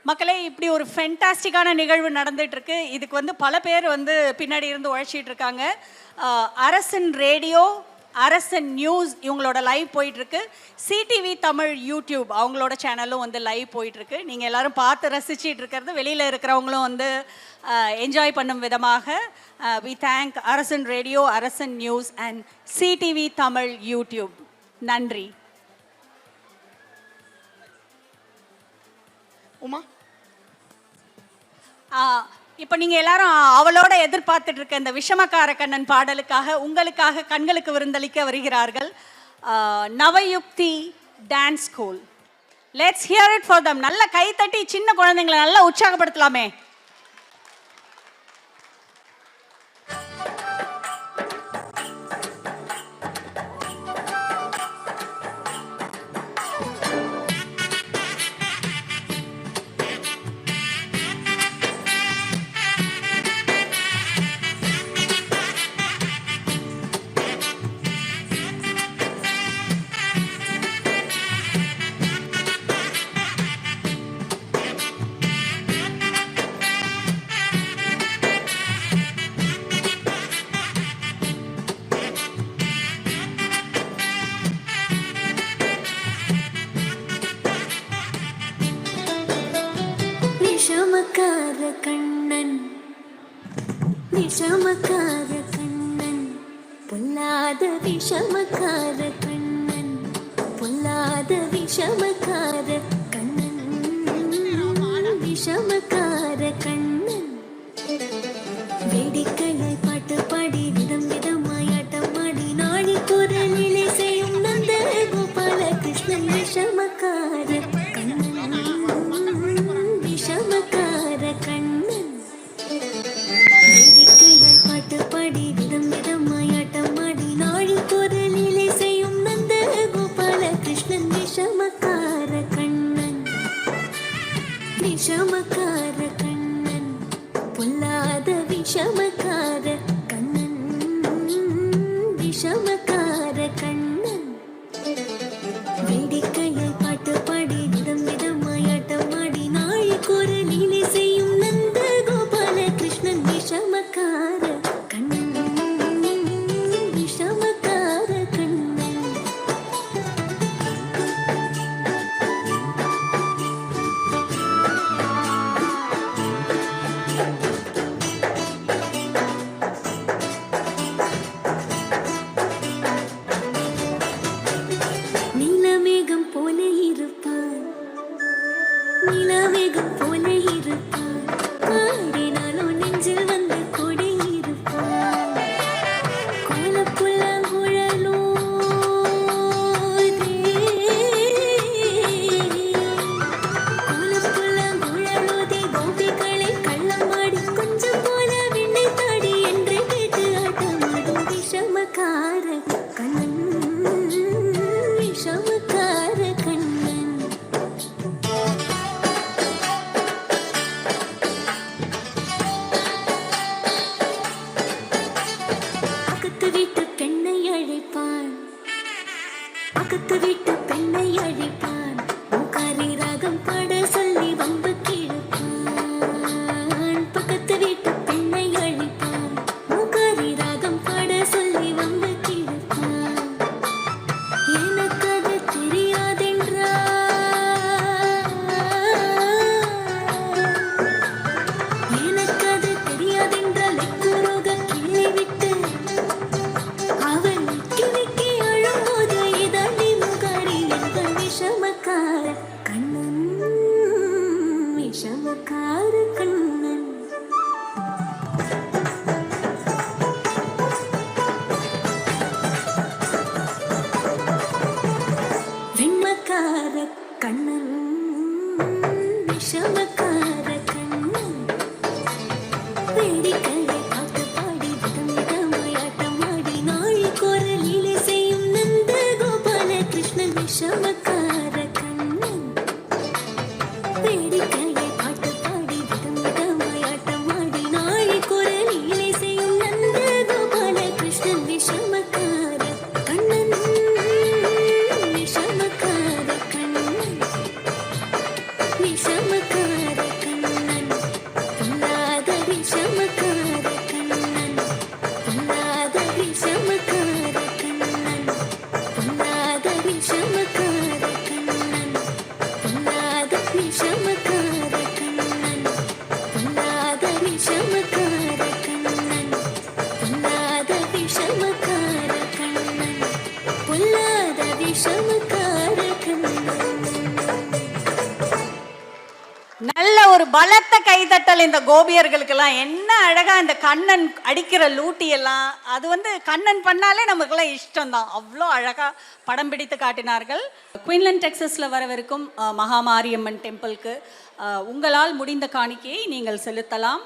மக்களே, இப்படி ஒரு ஃபென்டாஸ்டிக்கான நிகழ்வு நடந்துட்டு இருக்கு. இதுக்கு வந்து பல பேர் வந்து பின்னாடி இருந்து உழைச்சிட்டு இருக்காங்க. அரசன் ரேடியோ, அரசன் நியூஸ் இவங்களோட லைவ் போயிட்டு இருக்கு. சிடிவி தமிழ் யூடியூப் அவங்களோட சேனலும் வந்து லைவ் போயிட்டு இருக்கு. நீங்க எல்லாரும் பார்த்து ரசிச்சிட்டு இருக்கிறது வெளியில இருக்கிறவங்களும் வந்து என்ஜாய் பண்ணும் விதமாக வி தேங்க் அரசன் ரேடியோ, அரசன் news and CTV Tamil YouTube. நன்றி. உமா, இப்போ நீங்கள் எல்லாரும் அவளோட எதிர்பார்த்துட்டு இருக்க இந்த விஷமக்கார கண்ணன் பாடலுக்காக உங்களுக்காக கண்களுக்கு விருந்தளிக்க வருகிறார்கள் Navayukti dance school. Let's hear it for them. நல்ல கைத்தட்டி சின்ன குழந்தைங்களை நல்லா உற்சாகப்படுத்தலாமே. விஷமக்கார கண்ணன், விஷமக்கார கண்ணன், பொல்லாத விஷமக்கார கண்ணன், பொல்லாத விஷமக்கார கண்ணன், விஷமக்கார கண்ணன். வேடிக்கையை பாட்டு பாடி விதம் விதமாய் ஆட்டமாடி நாடி குரலிலே செய்யும் நந்த கோபால கிருஷ்ணன். விஷமக்கார கண்ணன், விஷமக்கார கண்ணன். வேடிக்கையை பாட்டு பாடி விதம் விதமாய் ஆட்டமாடி நாடி குரலிலே செய்யும் நந்த கோபால கிருஷ்ணன். விஷமக்கார கண்ணன், விஷமக்கார ஒரு பலத்த கைதட்டல் இந்த கோபியர்களுக்கெல்லாம். என்ன அழகா இந்த கண்ணன் அடிக்கிற லூட்டி எல்லாம், அது வந்து கண்ணன் பண்ணாலே நமக்குலாம் இஷ்டம் தான். அவ்வளோ அழகா படம் பிடித்து காட்டினார்கள். குயின்லண்ட் டெக்ஸஸில் வரவிருக்கும் மகாமாரியம்மன் டெம்பிளுக்கு உங்களால் முடிந்த காணிக்கையை நீங்கள் செலுத்தலாம்.